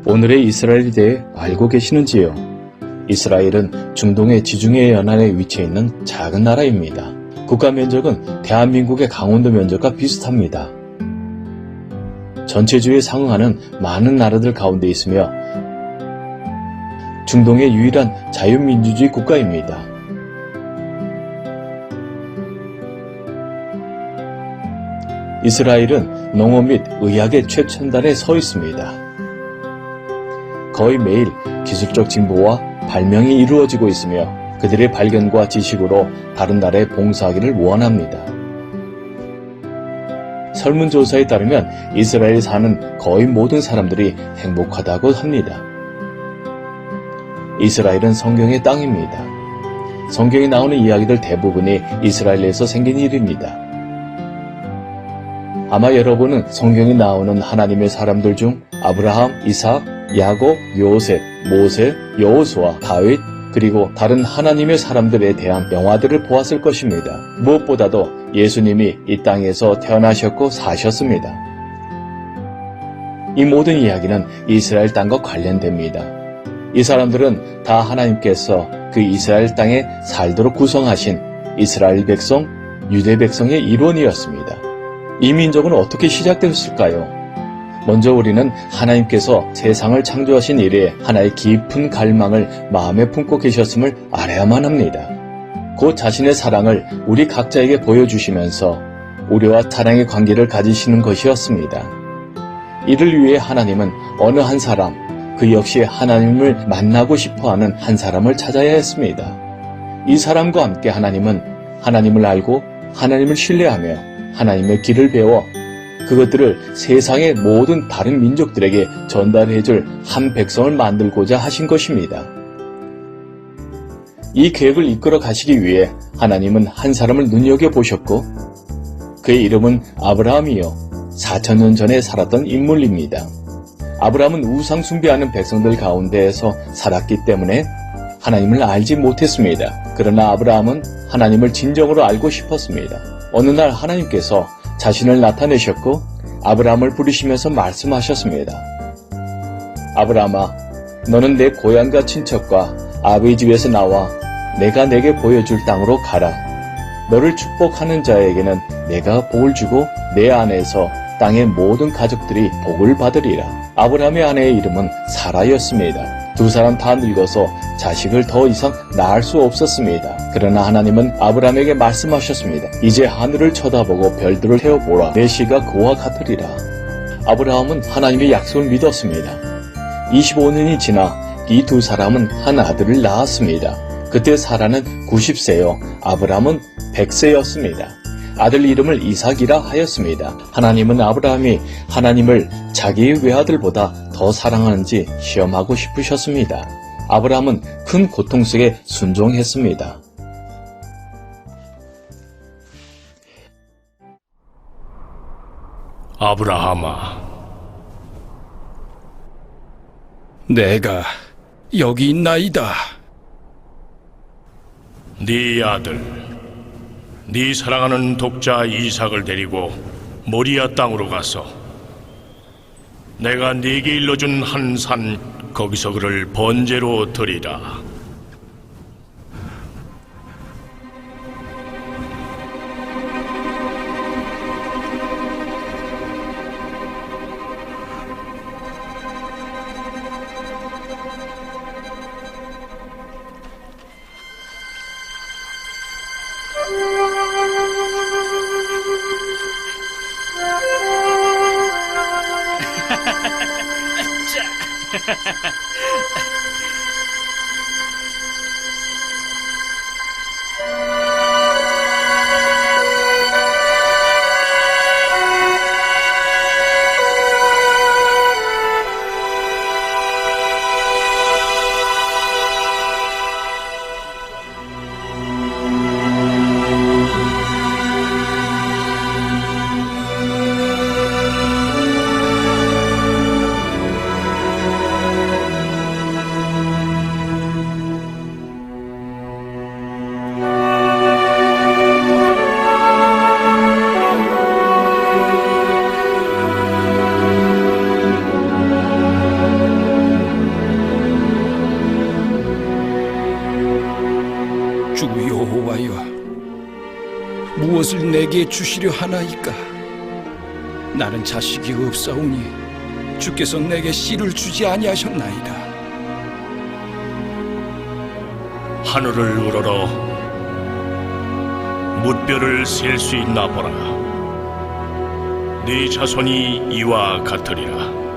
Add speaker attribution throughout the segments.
Speaker 1: 오늘의 이스라엘에 대해 알고 계시는지요? 이스라엘은 중동의 지중해 연안에 위치해 있는 작은 나라입니다. 국가 면적은 대한민국의 강원도 면적과 비슷합니다. 전체주에 상응하는 많은 나라들 가운데 있으며 중동의 유일한 자유민주주의 국가입니다. 이스라엘은 농업 및 의학의 최첨단에 서 있습니다. 거의 매일 기술적 진보와 발명이 이루어지고 있으며 그들의 발견과 지식으로 다른 나라에 봉사하기를 원합니다. 설문조사에 따르면 이스라엘에 사는 거의 모든 사람들이 행복하다고 합니다. 이스라엘은 성경의 땅입니다. 성경에 나오는 이야기들 대부분이 이스라엘에서 생긴 일입니다. 아마 여러분은 성경에 나오는 하나님의 사람들 중 아브라함, 이삭, 야곱, 요셉, 모세, 여호수아, 다윗, 그리고 다른 하나님의 사람들에 대한 영화들을 보았을 것입니다. 무엇보다도 예수님이 이 땅에서 태어나셨고 사셨습니다. 이 모든 이야기는 이스라엘 땅과 관련됩니다. 이 사람들은 다 하나님께서 그 이스라엘 땅에 살도록 구성하신 이스라엘 백성, 유대 백성의 일원이었습니다. 이 민족은 어떻게 시작되었을까요? 먼저 우리는 하나님께서 세상을 창조하신 이래 하나의 깊은 갈망을 마음에 품고 계셨음을 알아야만 합니다. 곧 자신의 사랑을 우리 각자에게 보여주시면서 우리와 사랑의 관계를 가지시는 것이었습니다. 이를 위해 하나님은 어느 한 사람, 그 역시 하나님을 만나고 싶어하는 한 사람을 찾아야 했습니다. 이 사람과 함께 하나님은 하나님을 알고 하나님을 신뢰하며 하나님의 길을 배워 그것들을 세상의 모든 다른 민족들에게 전달해줄 한 백성을 만들고자 하신 것입니다. 이 계획을 이끌어 가시기 위해 하나님은 한 사람을 눈여겨보셨고 그의 이름은 아브라함이요 4,000년 전에 살았던 인물입니다. 아브라함은 우상 숭배하는 백성들 가운데에서 살았기 때문에 하나님을 알지 못했습니다. 그러나 아브라함은 하나님을 진정으로 알고 싶었습니다. 어느 날 하나님께서 자신을 나타내셨고 아브라함을 부르시면서 말씀하셨습니다. 아브라함아, 너는 내 고향과 친척과 아버지 집에서 나와 내가 내게 보여줄 땅으로 가라. 너를 축복하는 자에게는 내가 복을 주고 내 안에서 땅의 모든 가족들이 복을 받으리라. 아브라함의 아내의 이름은 사라였습니다. 두 사람 다 늙어서 자식을 더 이상 낳을 수 없었습니다. 그러나 하나님은 아브라함에게 말씀하셨습니다. 이제 하늘을 쳐다보고 별들을 세어보라. 내 시가 그와 같으리라. 아브라함은 하나님의 약속을 믿었습니다. 25년이 지나 이 두 사람은 한 아들을 낳았습니다. 그때 사라는 90세요. 아브라함은 100세였습니다. 아들 이름을 이삭이라 하였습니다. 하나님은 아브라함이 하나님을 자기의 외아들보다 더 사랑하는지 시험하고 싶으셨습니다. 아브라함은 큰 고통 속에 순종했습니다.
Speaker 2: 아브라함아,
Speaker 3: 내가 여기 있나이다.
Speaker 2: 네 아들, 네 사랑하는 독자 이삭을 데리고 모리아 땅으로 가서 내가 네게 일러준 한 산 거기서 그를 번제로 드리라.
Speaker 3: 내게 주시려 하나이까? 나는 자식이 없사오니 주께서 내게 씨를 주지 아니하셨나이다.
Speaker 2: 하늘을 우러러 뭇별을 셀 수 있나 보라. 네 자손이 이와 같으리라.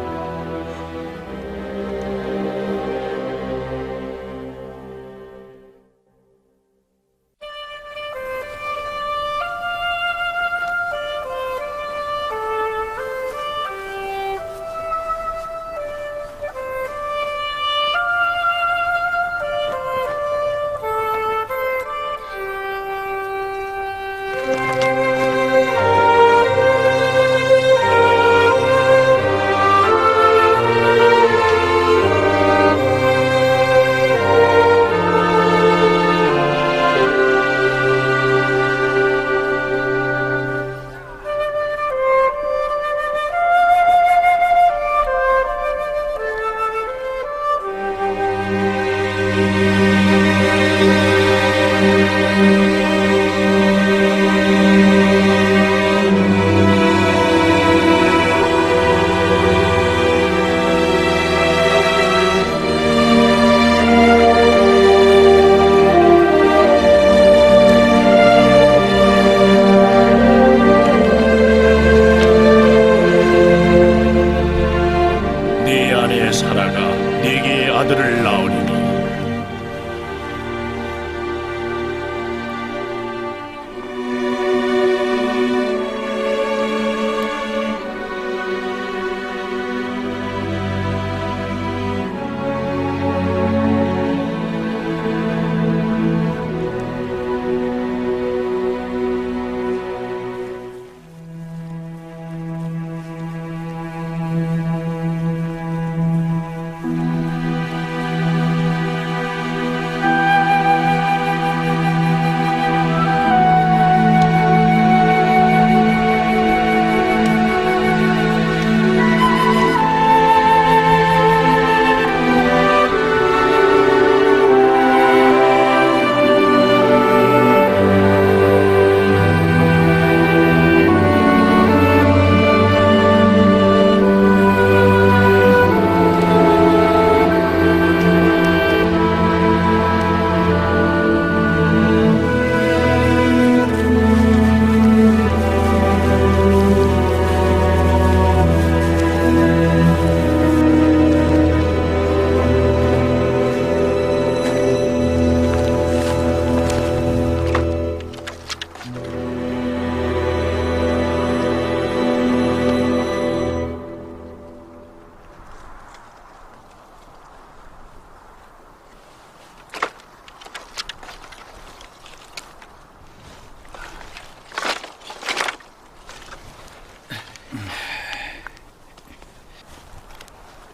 Speaker 2: 네 아내 사라가 네게 아들을 낳으리니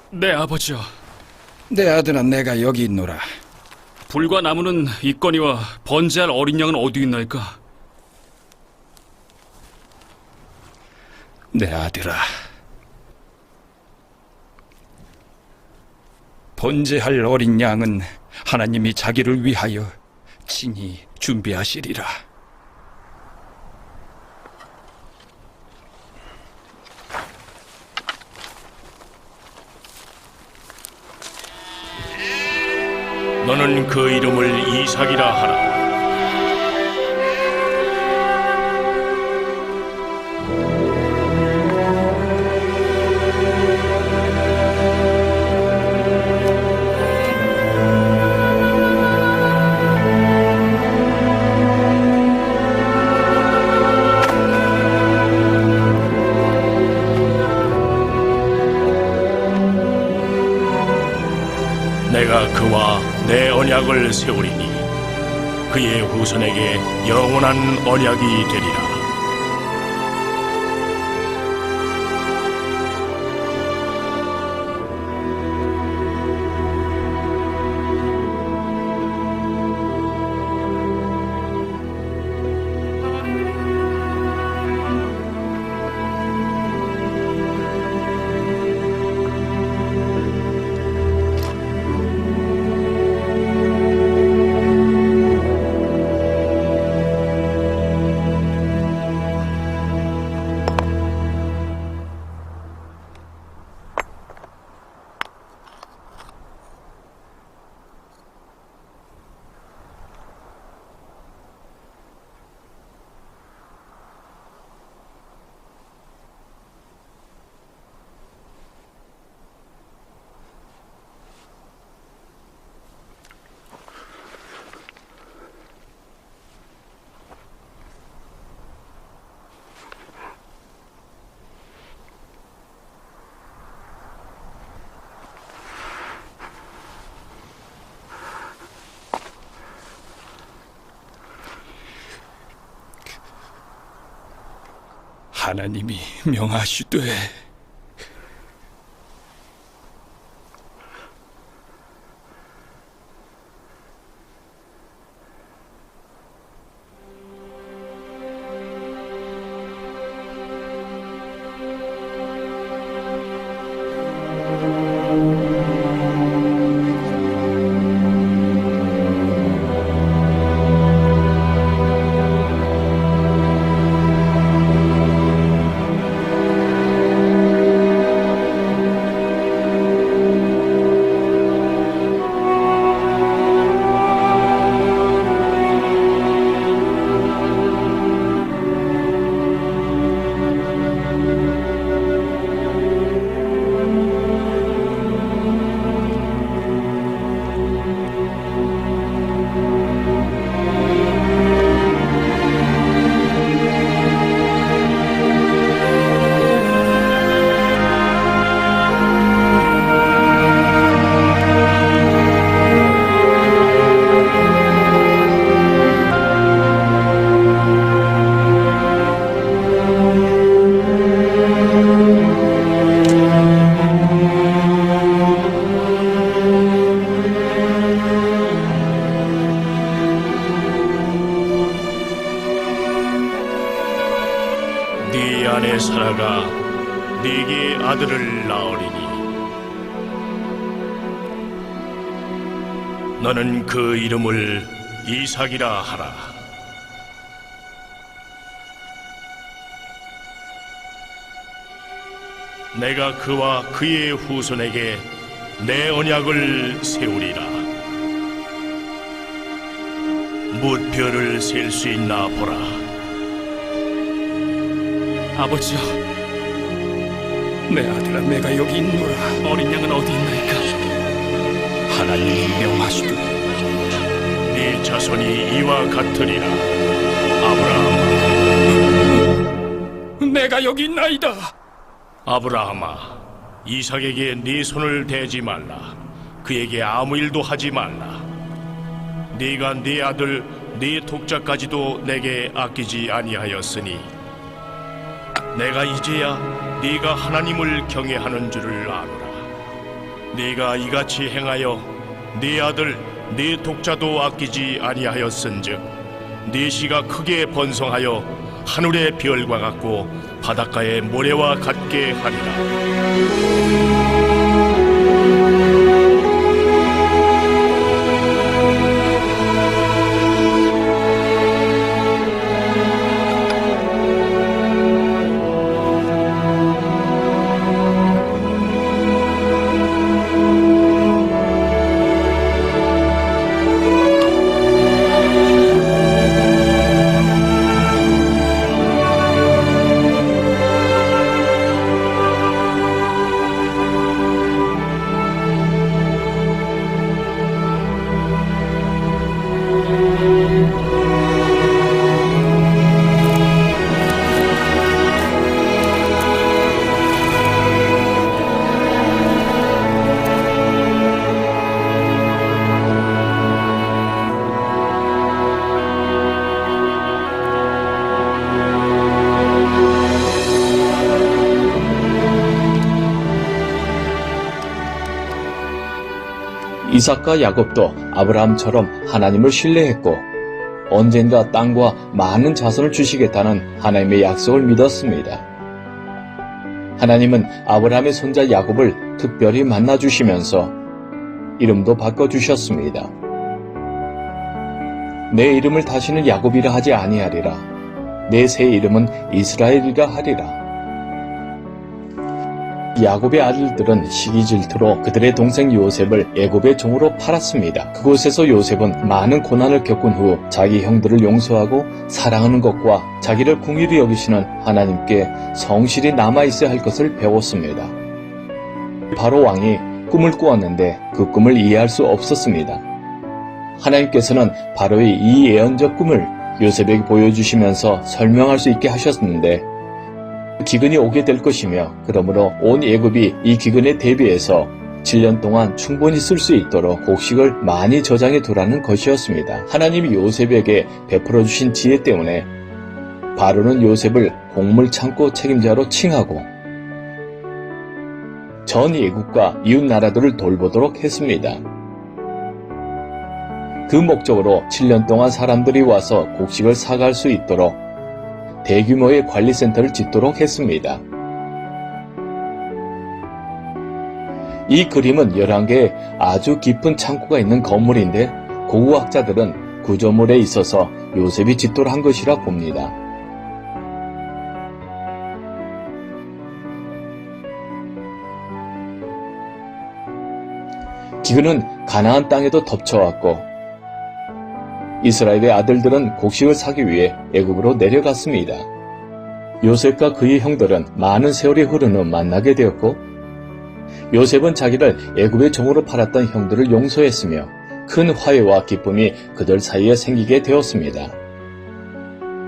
Speaker 4: 네, 아버지여.
Speaker 3: 내 아들아, 내가 여기 있노라.
Speaker 4: 불과 나무는 있거니와 번제할 어린 양은 어디 있나이까?
Speaker 3: 내 아들아, 번제할 어린 양은 하나님이 자기를 위하여 친히 준비하시리라.
Speaker 2: 너는 그 이름을 이삭이라 하라. 내가 그와 내 언약을 세우리니 그의 후손에게 영원한 언약이 되리라.
Speaker 3: 하나님이 명하시되
Speaker 2: 네 안에 사라가 네게 아들을 낳으리니 너는 그 이름을 이삭이라 하라. 내가 그와 그의 후손에게 내 언약을 세우리라. 무별을 셀 수 있나 보라.
Speaker 4: 아버지여,
Speaker 3: 내 아들아 내가 여기 있노라.
Speaker 4: 어린 양은 어디 있나이까?
Speaker 3: 하나님이 명하시되
Speaker 2: 네 자손이 이와 같으리라. 아브라함아,
Speaker 3: 내가 여기 있나이다.
Speaker 2: 아브라함아, 이삭에게 네 손을 대지 말라. 그에게 아무 일도 하지 말라. 네가 네 아들 네 독자까지도 내게 아끼지 아니하였으니 내가 이제야 네가 하나님을 경외하는 줄을 아노라. 네가 이같이 행하여 네 아들 네 독자도 아끼지 아니하였은즉 네 씨가 크게 번성하여 하늘의 별과 같고 바닷가의 모래와 같게 하리라.
Speaker 1: 이삭과 야곱도 아브라함처럼 하나님을 신뢰했고 언젠가 땅과 많은 자손을 주시겠다는 하나님의 약속을 믿었습니다. 하나님은 아브라함의 손자 야곱을 특별히 만나주시면서 이름도 바꿔주셨습니다. 내 이름을 다시는 야곱이라 하지 아니하리라. 내 새 이름은 이스라엘이라 하리라. 야곱의 아들들은 시기 질투로 그들의 동생 요셉을 애굽의 종으로 팔았습니다. 그곳에서 요셉은 많은 고난을 겪은 후 자기 형들을 용서하고 사랑하는 것과 자기를 긍휼히 여기시는 하나님께 성실히 남아있어야 할 것을 배웠습니다. 바로 왕이 꿈을 꾸었는데 그 꿈을 이해할 수 없었습니다. 하나님께서는 바로의 이 예언적 꿈을 요셉에게 보여주시면서 설명할 수 있게 하셨는데 기근이 오게 될 것이며 그러므로 온 애굽이 이 기근에 대비해서 7년 동안 충분히 쓸 수 있도록 곡식을 많이 저장해 두라는 것이었습니다. 하나님이 요셉에게 베풀어 주신 지혜 때문에 바로는 요셉을 곡물 창고 책임자로 칭하고 전 애국과 이웃 나라들을 돌보도록 했습니다. 그 목적으로 7년 동안 사람들이 와서 곡식을 사갈 수 있도록 대규모의 관리센터를 짓도록 했습니다. 이 그림은 11개의 아주 깊은 창고가 있는 건물인데 고고학자들은 구조물에 있어서 요셉이 짓도록 한 것이라 봅니다. 기근은 가나안 땅에도 덮쳐왔고 이스라엘의 아들들은 곡식을 사기 위해 애굽으로 내려갔습니다. 요셉과 그의 형들은 많은 세월이 흐른 후 만나게 되었고 요셉은 자기를 애굽의 종으로 팔았던 형들을 용서했으며 큰 화해와 기쁨이 그들 사이에 생기게 되었습니다.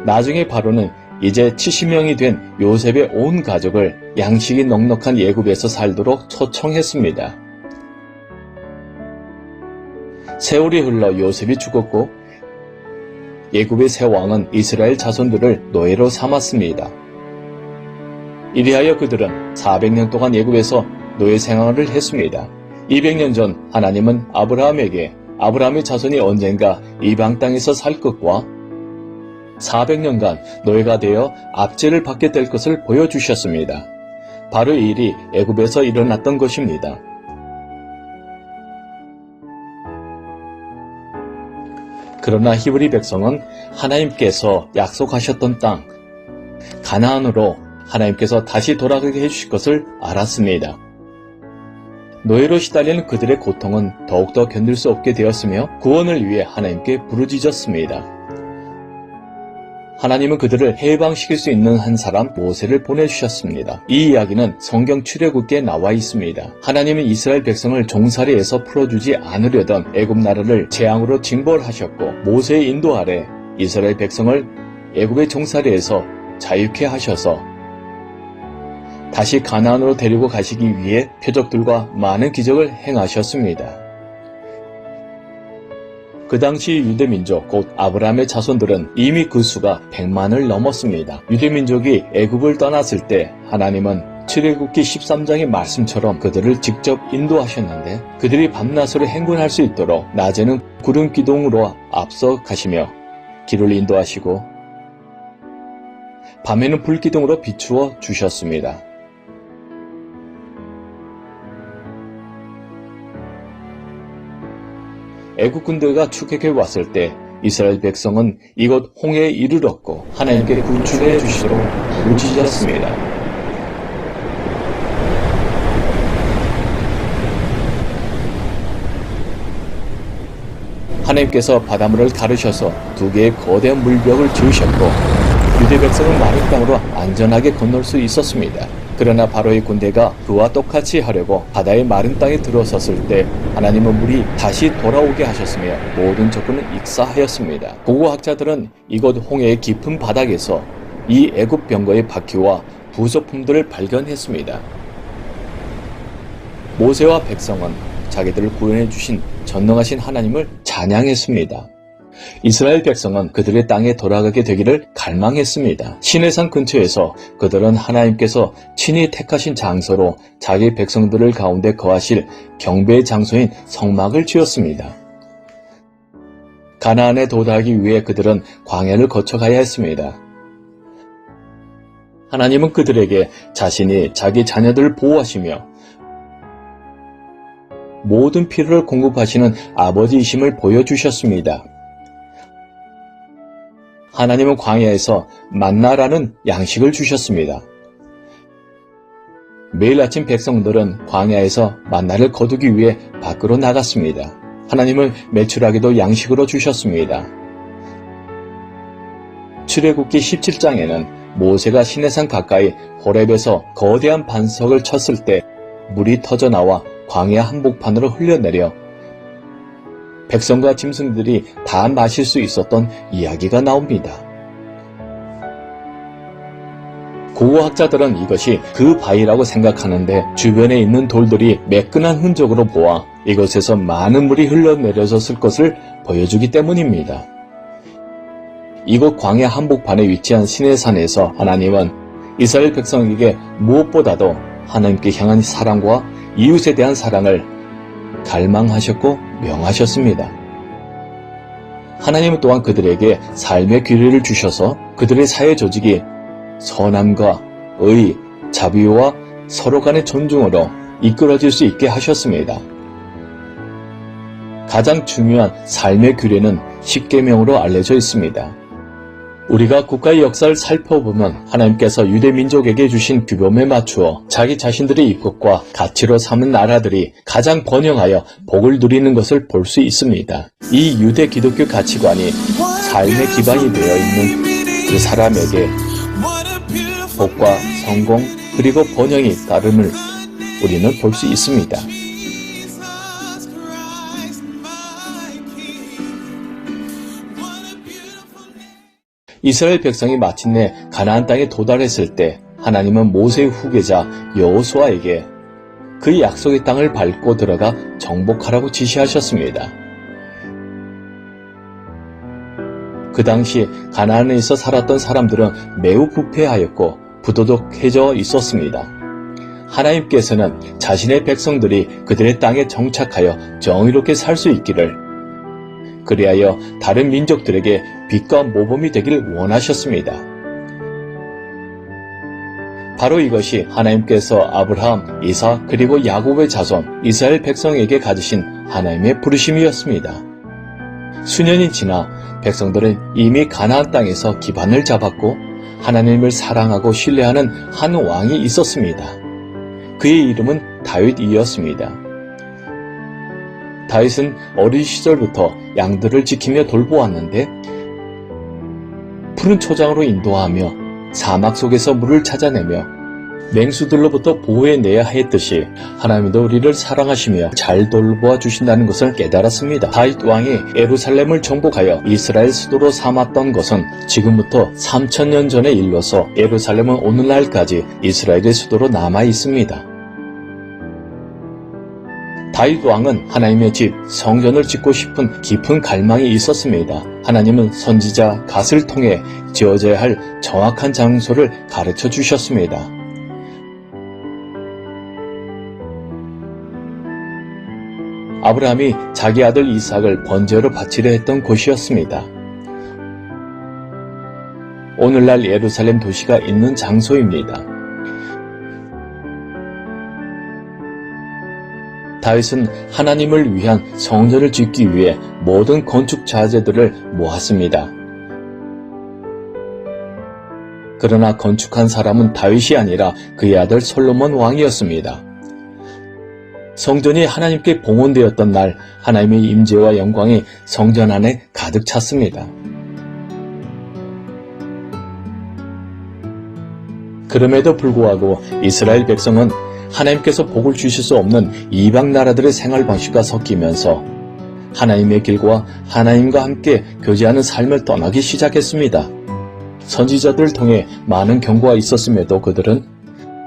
Speaker 1: 나중에 바로는 이제 70명이 된 요셉의 온 가족을 양식이 넉넉한 애굽에서 살도록 초청했습니다. 세월이 흘러 요셉이 죽었고 애굽의 새 왕은 이스라엘 자손들을 노예로 삼았습니다. 이리하여 그들은 400년 동안 애굽에서 노예 생활을 했습니다. 200년 전 하나님은 아브라함에게 아브라함의 자손이 언젠가 이방 땅에서 살 것과 400년간 노예가 되어 압제를 받게 될 것을 보여주셨습니다. 바로 이 일이 애굽에서 일어났던 것입니다. 그러나 히브리 백성은 하나님께서 약속하셨던 땅 가나안으로 하나님께서 다시 돌아가게 해주실 것을 알았습니다. 노예로 시달리는 그들의 고통은 더욱더 견딜 수 없게 되었으며 구원을 위해 하나님께 부르짖었습니다. 하나님은 그들을 해방시킬 수 있는 한 사람 모세를 보내주셨습니다. 이 이야기는 성경 출애굽기에 나와 있습니다. 하나님은 이스라엘 백성을 종살이에서 풀어주지 않으려던 애굽 나라를 재앙으로 징벌하셨고 모세의 인도 아래 이스라엘 백성을 애굽의 종살이에서 자유케 하셔서 다시 가나안으로 데리고 가시기 위해 표적들과 많은 기적을 행하셨습니다. 그 당시 유대민족 곧 아브라함의 자손들은 이미 그 수가 100만을 넘었습니다. 유대민족이 애굽을 떠났을 때 하나님은 출애굽기 13장의 말씀처럼 그들을 직접 인도하셨는데 그들이 밤낮으로 행군할 수 있도록 낮에는 구름 기둥으로 앞서 가시며 길을 인도하시고 밤에는 불 기둥으로 비추어 주셨습니다. 애국 군대가 추격해 왔을 때 이스라엘 백성은 이곳 홍해에 이르렀고 하나님께 구출해 주시도록 부르짖었습니다. 하나님께서 바닷물을 가르셔서 2개의 거대한 물벽을 지으셨고 유대 백성은 마른 땅으로 안전하게 건널 수 있었습니다. 그러나 바로의 군대가 그와 똑같이 하려고 바다의 마른 땅에 들어섰을 때 하나님은 물이 다시 돌아오게 하셨으며 모든 적군은 익사하였습니다. 고고학자들은 이곳 홍해의 깊은 바닥에서 이 애굽 병거의 바퀴와 부속품들을 발견했습니다. 모세와 백성은 자기들을 구원해 주신 전능하신 하나님을 찬양했습니다. 이스라엘 백성은 그들의 땅에 돌아가게 되기를 갈망했습니다. 시내산 근처에서 그들은 하나님께서 친히 택하신 장소로 자기 백성들을 가운데 거하실 경배의 장소인 성막을 지었습니다. 가나안에 도달하기 위해 그들은 광야를 거쳐가야 했습니다. 하나님은 그들에게 자신이 자기 자녀들을 보호하시며 모든 필요를 공급하시는 아버지이심을 보여주셨습니다. 하나님은 광야에서 만나라는 양식을 주셨습니다. 매일 아침 백성들은 광야에서 만나를 거두기 위해 밖으로 나갔습니다. 하나님은 메추라기도 양식으로 주셨습니다. 출애굽기 17장에는 모세가 시내산 가까이 호렙에서 거대한 반석을 쳤을 때 물이 터져나와 광야 한복판으로 흘러내려 백성과 짐승들이 다 마실 수 있었던 이야기가 나옵니다. 고고학자들은 이것이 그 바위라고 생각하는데 주변에 있는 돌들이 매끈한 흔적으로 보아 이곳에서 많은 물이 흘러내려졌을 것을 보여주기 때문입니다. 이곳 광야 한복판에 위치한 시내산에서 하나님은 이스라엘 백성에게 무엇보다도 하나님께 향한 사랑과 이웃에 대한 사랑을 갈망하셨고 명하셨습니다. 하나님은 또한 그들에게 삶의 규례를 주셔서 그들의 사회 조직이 선함과 의, 자비와 서로 간의 존중으로 이끌어질 수 있게 하셨습니다. 가장 중요한 삶의 규례는 십계명으로 알려져 있습니다. 우리가 국가의 역사를 살펴보면 하나님께서 유대 민족에게 주신 규범에 맞추어 자기 자신들의 입국과 가치로 삼은 나라들이 가장 번영하여 복을 누리는 것을 볼 수 있습니다. 이 유대 기독교 가치관이 삶의 기반이 되어 있는 그 사람에게 복과 성공 그리고 번영이 따름을 우리는 볼 수 있습니다. 이스라엘 백성이 마침내 가나안 땅에 도달했을 때 하나님은 모세의 후계자 여호수아에게 그 약속의 땅을 밟고 들어가 정복하라고 지시하셨습니다. 그 당시 가나안에서 살았던 사람들은 매우 부패하였고 부도덕해져 있었습니다. 하나님께서는 자신의 백성들이 그들의 땅에 정착하여 정의롭게 살 수 있기를 그리하여 다른 민족들에게 빛과 모범이 되길 원하셨습니다. 바로 이것이 하나님께서 아브라함, 이삭 그리고 야곱의 자손 이스라엘 백성에게 가지신 하나님의 부르심이었습니다. 수년이 지나 백성들은 이미 가나안 땅에서 기반을 잡았고 하나님을 사랑하고 신뢰하는 한 왕이 있었습니다. 그의 이름은 다윗이었습니다. 다윗은 어린 시절부터 양들을 지키며 돌보았는데 푸른 초장으로 인도하며 사막 속에서 물을 찾아내며 맹수들로부터 보호해내야 했듯이 하나님도 우리를 사랑하시며 잘 돌보아 주신다는 것을 깨달았습니다. 다윗 왕이 예루살렘을 정복하여 이스라엘 수도로 삼았던 것은 지금부터 3000년 전의 일로서 예루살렘은 오늘날까지 이스라엘의 수도로 남아 있습니다. 다윗 왕은 하나님의 집, 성전을 짓고 싶은 깊은 갈망이 있었습니다. 하나님은 선지자 갓을 통해 지어져야 할 정확한 장소를 가르쳐 주셨습니다. 아브라함이 자기 아들 이삭을 번제로 바치려 했던 곳이었습니다. 오늘날 예루살렘 도시가 있는 장소입니다. 다윗은 하나님을 위한 성전을 짓기 위해 모든 건축 자재들을 모았습니다. 그러나 건축한 사람은 다윗이 아니라 그의 아들 솔로몬 왕이었습니다. 성전이 하나님께 봉헌되었던 날 하나님의 임재와 영광이 성전 안에 가득 찼습니다. 그럼에도 불구하고 이스라엘 백성은 하나님께서 복을 주실 수 없는 이방 나라들의 생활 방식과 섞이면서 하나님의 길과 하나님과 함께 교제하는 삶을 떠나기 시작했습니다. 선지자들을 통해 많은 경고가 있었음에도 그들은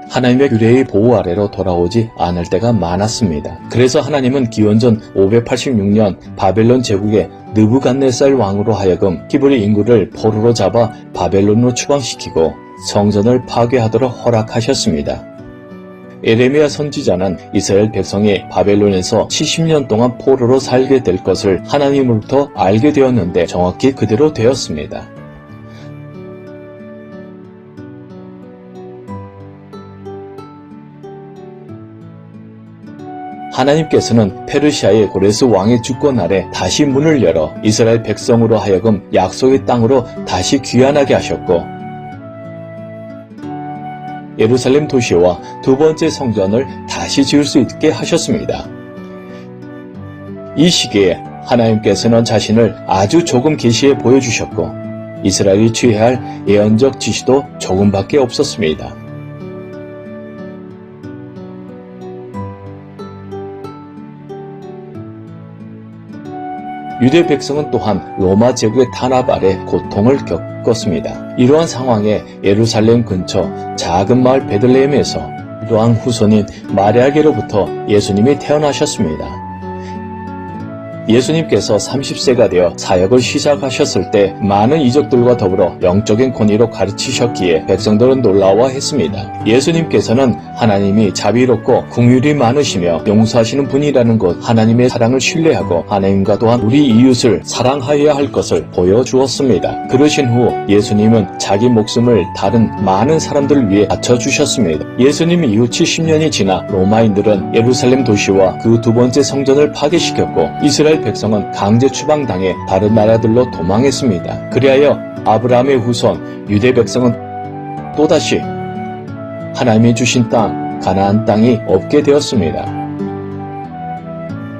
Speaker 1: 하나님의 규례의 보호 아래로 돌아오지 않을 때가 많았습니다. 그래서 하나님은 기원전 586년 바벨론 제국의 느부갓네살 왕으로 하여금 히브리 인구를 포로로 잡아 바벨론으로 추방시키고 성전을 파괴하도록 허락하셨습니다. 에레미야 선지자는 이스라엘 백성이 바벨론에서 70년 동안 포로로 살게 될 것을 하나님으로부터 알게 되었는데 정확히 그대로 되었습니다. 하나님께서는 페르시아의 고레스 왕의 주권 아래 다시 문을 열어 이스라엘 백성으로 하여금 약속의 땅으로 다시 귀환하게 하셨고 예루살렘 도시와 두 번째 성전을 다시 지을 수 있게 하셨습니다. 이 시기에 하나님께서는 자신을 아주 조금 계시해 보여주셨고 이스라엘이 취해야 할 예언적 지시도 조금밖에 없었습니다. 유대 백성은 또한 로마 제국의 탄압 아래 고통을 겪었습니다. 이러한 상황에 예루살렘 근처 작은 마을 베들레헴에서 로왕 후손인 마리아에게로부터 예수님이 태어나셨습니다. 예수님께서 30세가 되어 사역을 시작하셨을 때 많은 이적들과 더불어 영적인 권위로 가르치셨기에 백성들은 놀라워했습니다. 예수님께서는 하나님이 자비롭고 긍휼이 많으시며 용서하시는 분이라는 것, 하나님의 사랑을 신뢰하고 하나님과 또한 우리 이웃을 사랑하여야 할 것을 보여주었습니다. 그러신 후 예수님은 자기 목숨을 다른 많은 사람들을 위해 바쳐주셨습니다. 예수님 이후 70년이 지나 로마인들은 예루살렘 도시와 그 두 번째 성전을 파괴시켰고 이스라엘 백성은 강제 추방당해 다른 나라들로 도망했습니다. 그리하여 아브라함의 후손 유대 백성은 또다시 하나님이 주신 땅 가나안 땅이 없게 되었습니다.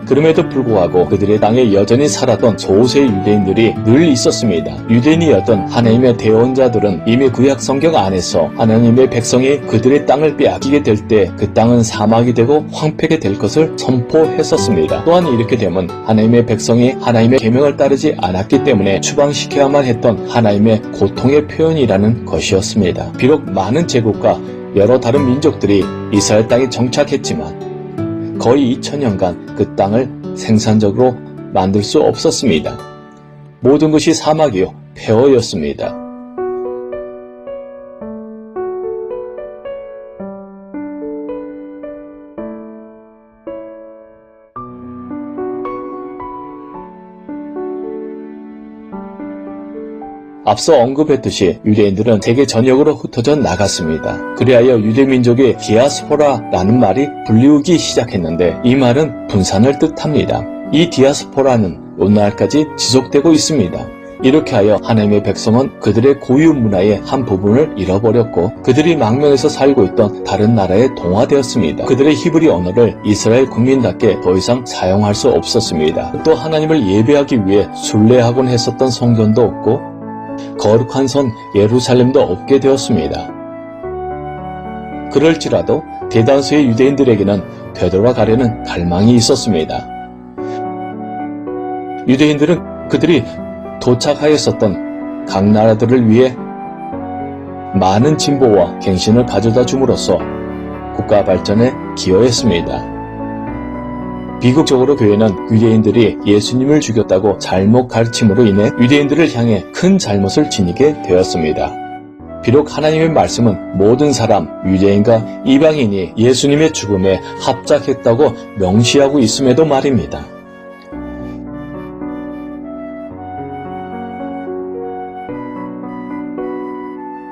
Speaker 1: 그럼에도 불구하고 그들의 땅에 여전히 살았던 소수의 유대인들이 늘 있었습니다. 유대인이었던 하나님의 대언자들은 이미 구약 성경 안에서 하나님의 백성이 그들의 땅을 빼앗기게 될 때 그 땅은 사막이 되고 황폐게 될 것을 선포했었습니다. 또한 이렇게 되면 하나님의 백성이 하나님의 계명을 따르지 않았기 때문에 추방시켜야만 했던 하나님의 고통의 표현이라는 것이었습니다. 비록 많은 제국과 여러 다른 민족들이 이스라엘 땅에 정착했지만 거의 2000년간 그 땅을 생산적으로 만들 수 없었습니다. 모든 것이 사막이요, 폐허였습니다. 앞서 언급했듯이 유대인들은 세계 전역으로 흩어져 나갔습니다. 그리하여 유대민족의 디아스포라라는 말이 불리우기 시작했는데 이 말은 분산을 뜻합니다. 이 디아스포라는 오늘날까지 지속되고 있습니다. 이렇게 하여 하나님의 백성은 그들의 고유 문화의 한 부분을 잃어버렸고 그들이 망명에서 살고 있던 다른 나라에 동화되었습니다. 그들의 히브리 언어를 이스라엘 국민답게 더 이상 사용할 수 없었습니다. 또 하나님을 예배하기 위해 순례하곤 했었던 성전도 없고 거룩한 성 예루살렘도 없게 되었습니다. 그럴지라도 대다수의 유대인들에게는 되돌아가려는 갈망이 있었습니다. 유대인들은 그들이 도착하였었던 각 나라들을 위해 많은 진보와 갱신을 가져다 줌으로써 국가 발전에 기여했습니다. 비극적으로 교회는 유대인들이 예수님을 죽였다고 잘못 가르침으로 인해 유대인들을 향해 큰 잘못을 지니게 되었습니다. 비록 하나님의 말씀은 모든 사람, 유대인과 이방인이 예수님의 죽음에 합작했다고 명시하고 있음에도 말입니다.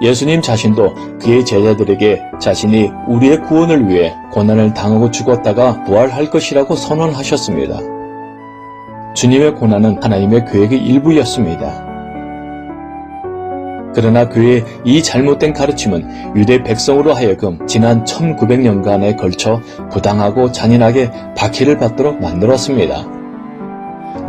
Speaker 1: 예수님 자신도 그의 제자들에게 자신이 우리의 구원을 위해 고난을 당하고 죽었다가 부활할 것이라고 선언하셨습니다. 주님의 고난은 하나님의 계획의 일부였습니다. 그러나 그의 이 잘못된 가르침은 유대 백성으로 하여금 지난 1900년간에 걸쳐 부당하고 잔인하게 박해를 받도록 만들었습니다.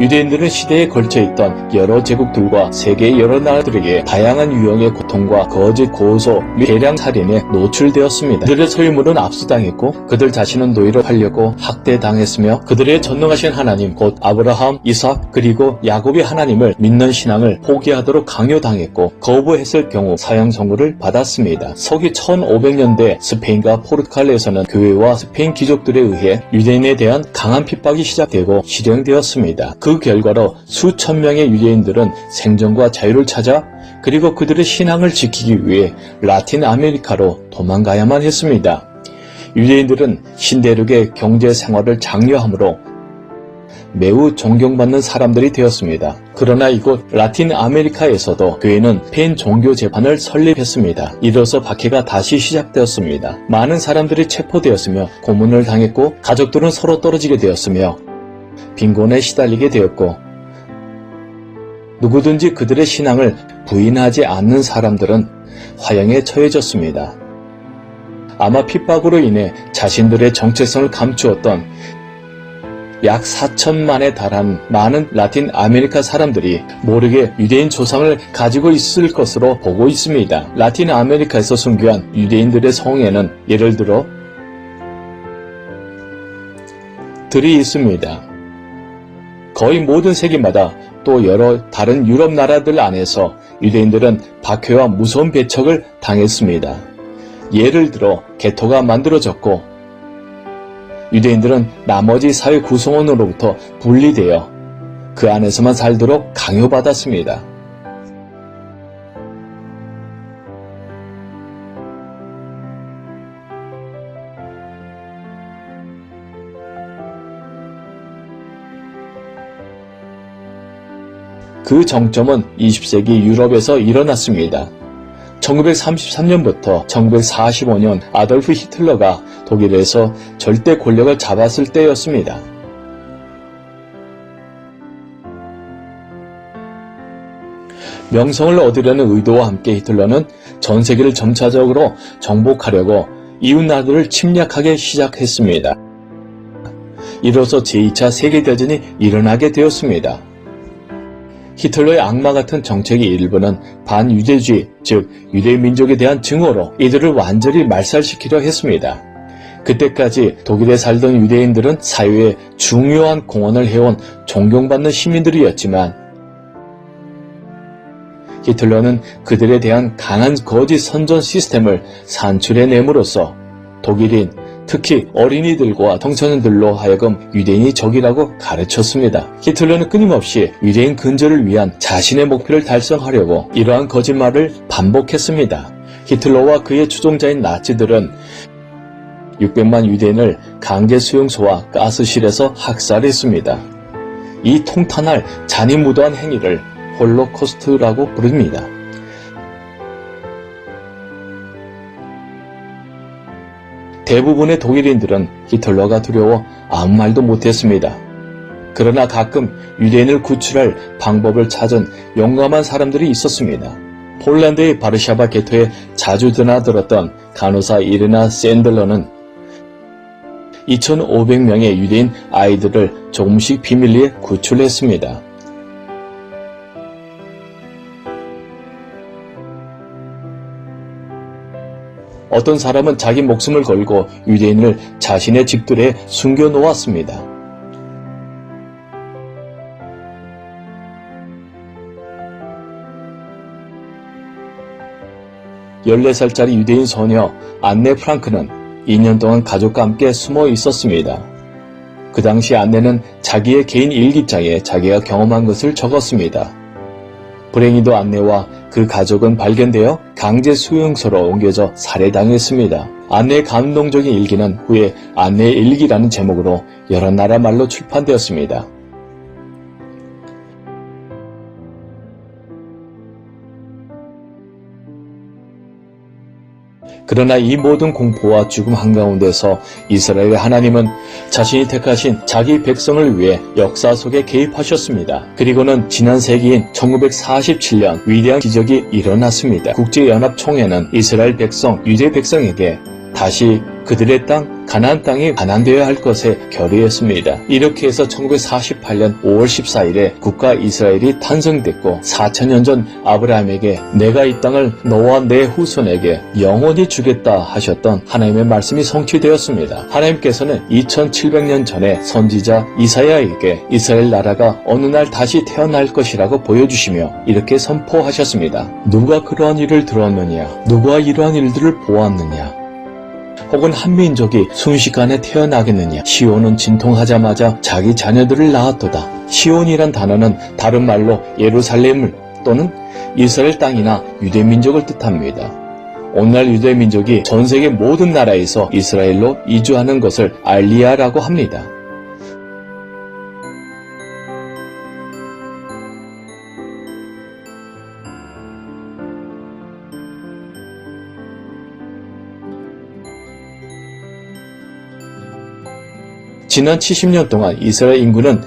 Speaker 1: 유대인들은 시대에 걸쳐 있던 여러 제국들과 세계의 여러 나라들에게 다양한 유형의 고통과 거짓 고소 및 대량 살인에 노출되었습니다. 그들의 소유물은 압수당했고 그들 자신은 노예로 팔렸고 학대당했으며 그들의 전능하신 하나님 곧 아브라함, 이삭 그리고 야곱의 하나님을 믿는 신앙을 포기하도록 강요당했고 거부했을 경우 사형 선고를 받았습니다. 서기 1500년대 스페인과 포르투갈에서는 교회와 스페인 귀족들에 의해 유대인에 대한 강한 핍박이 시작되고 실행되었습니다. 그 결과로 수천 명의 유대인들은 생존과 자유를 찾아 그리고 그들의 신앙을 지키기 위해 라틴 아메리카로 도망가야만 했습니다. 유대인들은 신대륙의 경제 생활을 장려하므로 매우 존경받는 사람들이 되었습니다. 그러나 이곳 라틴 아메리카에서도 교회는 팬 종교 재판을 설립했습니다. 이로써 박해가 다시 시작되었습니다. 많은 사람들이 체포되었으며 고문을 당했고 가족들은 서로 떨어지게 되었으며 빈곤에 시달리게 되었고 누구든지 그들의 신앙을 부인하지 않는 사람들은 화형에 처해졌습니다. 아마 핍박으로 인해 자신들의 정체성을 감추었던 약 4천만에 달한 많은 라틴 아메리카 사람들이 모르게 유대인 조상을 가지고 있을 것으로 보고 있습니다. 라틴 아메리카에서 순교한 유대인들의 성에는 예를 들어 들이 있습니다. 거의 모든 세계마다 또 여러 다른 유럽 나라들 안에서 유대인들은 박해와 무서운 배척을 당했습니다. 예를 들어 게토가 만들어졌고 유대인들은 나머지 사회 구성원으로부터 분리되어 그 안에서만 살도록 강요받았습니다. 그 정점은 20세기 유럽에서 일어났습니다. 1933년부터 1945년 아돌프 히틀러가 독일에서 절대 권력을 잡았을 때였습니다. 명성을 얻으려는 의도와 함께 히틀러는 전 세계를 점차적으로 정복하려고 이웃나라들을 침략하기 시작했습니다. 이로써 제2차 세계대전이 일어나게 되었습니다. 히틀러의 악마 같은 정책의 일부는 반유대주의, 즉 유대 민족에 대한 증오로 이들을 완전히 말살시키려 했습니다. 그때까지 독일에 살던 유대인들은 사회에 중요한 공헌을 해온 존경받는 시민들이었지만 히틀러는 그들에 대한 강한 거짓 선전 시스템을 산출해냄으로써 독일인, 특히 어린이들과 청소년들로 하여금 유대인이 적이라고 가르쳤습니다. 히틀러는 끊임없이 유대인 근절을 위한 자신의 목표를 달성하려고 이러한 거짓말을 반복했습니다. 히틀러와 그의 추종자인 나치들은 600만 유대인을 강제 수용소와 가스실에서 학살했습니다. 이 통탄할 잔인무도한 행위를 홀로코스트라고 부릅니다. 대부분의 독일인들은 히틀러가 두려워 아무 말도 못했습니다. 그러나 가끔 유대인을 구출할 방법을 찾은 용감한 사람들이 있었습니다. 폴란드의 바르샤바 게토에 자주 드나들었던 간호사 이레나 샌들러는 2,500명의 유대인 아이들을 조금씩 비밀리에 구출했습니다. 어떤 사람은 자기 목숨을 걸고 유대인을 자신의 집들에 숨겨놓았습니다. (14살짜리) 유대인 소녀 안네 프랑크는 2년 동안 가족과 함께 숨어 있었습니다. 그 당시 안네는 자기의 개인 일기장에 자기가 경험한 것을 적었습니다. 불행히도 안네와 그 가족은 발견되어 강제 수용소로 옮겨져 살해당했습니다. 안네의 감동적인 일기는 후에 안네의 일기라는 제목으로 여러 나라 말로 출판되었습니다. 그러나 이 모든 공포와 죽음 한가운데서 이스라엘의 하나님은 자신이 택하신 자기 백성을 위해 역사 속에 개입하셨습니다. 그리고는 지난 세기인 1947년 위대한 기적이 일어났습니다. 국제연합총회는 이스라엘 백성, 유대 백성에게 다시 그들의 땅, 가나안 땅이 반환되어야 할 것에 결의했습니다. 이렇게 해서 1948년 5월 14일에 국가 이스라엘이 탄생됐고 4,000년 전 아브라함에게 내가 이 땅을 너와 내 후손에게 영원히 주겠다 하셨던 하나님의 말씀이 성취되었습니다. 하나님께서는 2700년 전에 선지자 이사야에게 이스라엘 나라가 어느 날 다시 태어날 것이라고 보여주시며 이렇게 선포하셨습니다. 누가 그러한 일을 들었느냐? 누가 이러한 일들을 보았느냐? 혹은 한 민족이 순식간에 태어나겠느냐? 시온은 진통하자마자 자기 자녀들을 낳았도다. 시온이란 단어는 다른 말로 예루살렘을 또는 이스라엘 땅이나 유대민족을 뜻합니다. 오늘날 유대민족이 전 세계 모든 나라에서 이스라엘로 이주하는 것을 알리야라고 합니다. 지난 70년 동안 이스라엘 인구는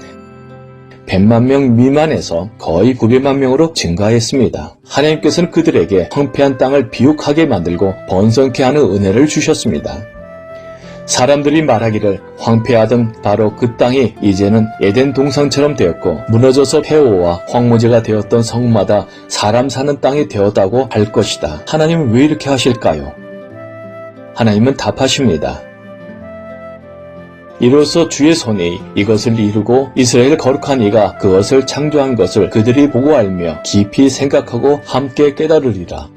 Speaker 1: 100만 명 미만에서 거의 900만 명으로 증가했습니다. 하나님께서는 그들에게 황폐한 땅을 비옥하게 만들고 번성케 하는 은혜를 주셨습니다. 사람들이 말하기를 황폐하던 바로 그 땅이 이제는 에덴 동산처럼 되었고 무너져서 폐허와 황무지가 되었던 성마다 사람 사는 땅이 되었다고 할 것이다. 하나님은 왜 이렇게 하실까요? 하나님은 답하십니다. 이로써 주의 손이 이것을 이루고 이스라엘 거룩한 이가 그것을 창조한 것을 그들이 보고 알며 깊이 생각하고 함께 깨달으리라.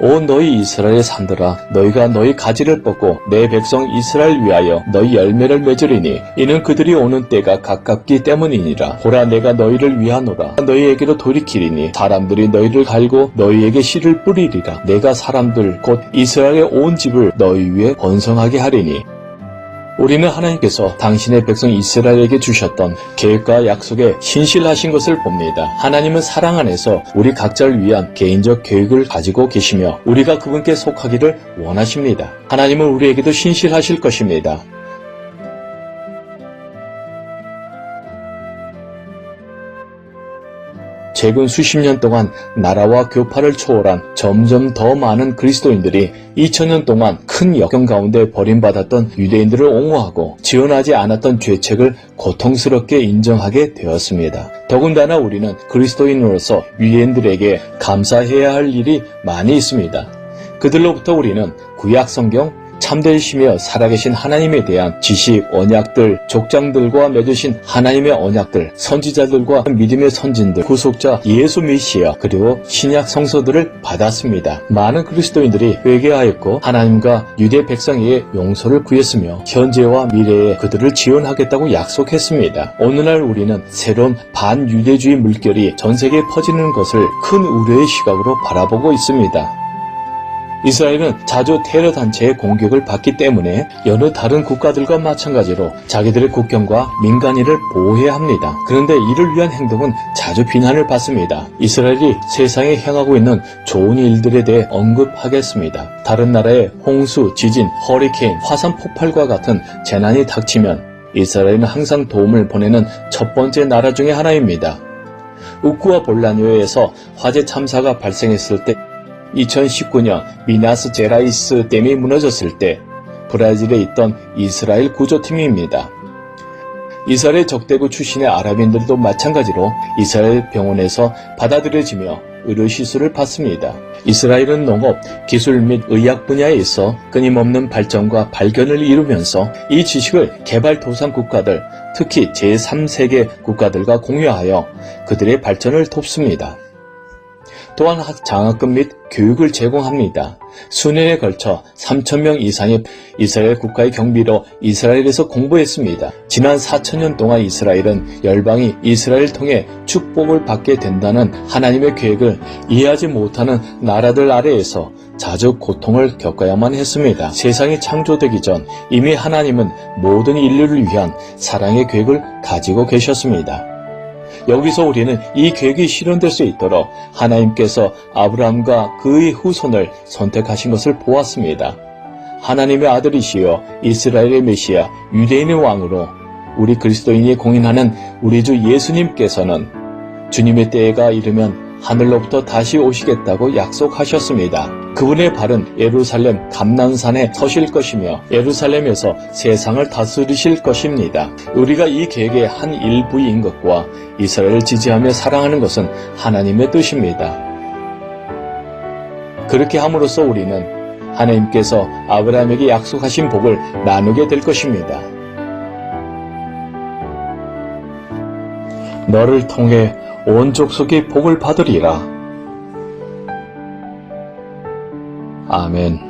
Speaker 1: 오 너희 이스라엘의 산들아 너희가 너희 가지를 뻗고 내 백성 이스라엘 위하여 너희 열매를 맺으리니 이는 그들이 오는 때가 가깝기 때문이니라. 보라 내가 너희를 위하노라. 너희에게로 돌이키리니 사람들이 너희를 갈고 너희에게 씨를 뿌리리라. 내가 사람들 곧 이스라엘의 온 집을 너희 위에 번성하게 하리니 우리는 하나님께서 당신의 백성 이스라엘에게 주셨던 계획과 약속에 신실하신 것을 봅니다. 하나님은 사랑 안에서 우리 각자를 위한 개인적 계획을 가지고 계시며 우리가 그분께 속하기를 원하십니다. 하나님은 우리에게도 신실하실 것입니다. 최근 수십 년 동안 나라와 교파를 초월한 점점 더 많은 그리스도인들이 2000년 동안 큰 역경 가운데 버림받았던 유대인들을 옹호하고 지원하지 않았던 죄책을 고통스럽게 인정하게 되었습니다. 더군다나 우리는 그리스도인으로서 유대인들에게 감사해야 할 일이 많이 있습니다. 그들로부터 우리는 구약 성경, 참되시며 살아계신 하나님에 대한 지식, 언약들, 족장들과 맺으신 하나님의 언약들, 선지자들과 믿음의 선진들, 구속자 예수 메시아, 그리고 신약 성서들을 받았습니다. 많은 그리스도인들이 회개하였고 하나님과 유대 백성에게 용서를 구했으며 현재와 미래에 그들을 지원하겠다고 약속했습니다. 오늘날 우리는 새로운 반유대주의 물결이 전 세계에 퍼지는 것을 큰 우려의 시각으로 바라보고 있습니다. 이스라엘은 자주 테러 단체의 공격을 받기 때문에 여느 다른 국가들과 마찬가지로 자기들의 국경과 민간인을 보호해야 합니다. 그런데 이를 위한 행동은 자주 비난을 받습니다. 이스라엘이 세상에 행하고 있는 좋은 일들에 대해 언급하겠습니다. 다른 나라의 홍수, 지진, 허리케인, 화산 폭발과 같은 재난이 닥치면 이스라엘은 항상 도움을 보내는 첫 번째 나라 중에 하나입니다. 우쿠와 볼라니오에서 화재 참사가 발생했을 때 2019년 미나스 제라이스 댐이 무너졌을 때 브라질에 있던 이스라엘 구조팀입니다. 이스라엘 적대국 출신의 아랍인들도 마찬가지로 이스라엘 병원에서 받아들여지며 의료시술을 받습니다. 이스라엘은 농업, 기술 및 의학 분야에 있어 끊임없는 발전과 발견을 이루면서 이 지식을 개발도상 국가들, 특히 제3세계 국가들과 공유하여 그들의 발전을 돕습니다. 또한 장학금 및 교육을 제공합니다. 수년에 걸쳐 3,000명 이상의 이스라엘 국가의 경비로 이스라엘에서 공부했습니다. 지난 4,000년 동안 이스라엘은 열방이 이스라엘을 통해 축복을 받게 된다는 하나님의 계획을 이해하지 못하는 나라들 아래에서 자주 고통을 겪어야만 했습니다. 세상이 창조되기 전 이미 하나님은 모든 인류를 위한 사랑의 계획을 가지고 계셨습니다. 여기서 우리는 이 계획이 실현될 수 있도록 하나님께서 아브라함과 그의 후손을 선택하신 것을 보았습니다. 하나님의 아들이시여 이스라엘의 메시아 유대인의 왕으로 우리 그리스도인이 공인하는 우리 주 예수님께서는 주님의 때가 이르면 하늘로부터 다시 오시겠다고 약속하셨습니다. 그분의 발은 예루살렘 감난산에 서실 것이며 예루살렘에서 세상을 다스리실 것입니다. 우리가 이 계획의 한 일부인 것과 이스라엘을 지지하며 사랑하는 것은 하나님의 뜻입니다. 그렇게 함으로써 우리는 하나님께서 아브라함에게 약속하신 복을 나누게 될 것입니다. 너를 통해 온 족속이 복을 받으리라. 아멘.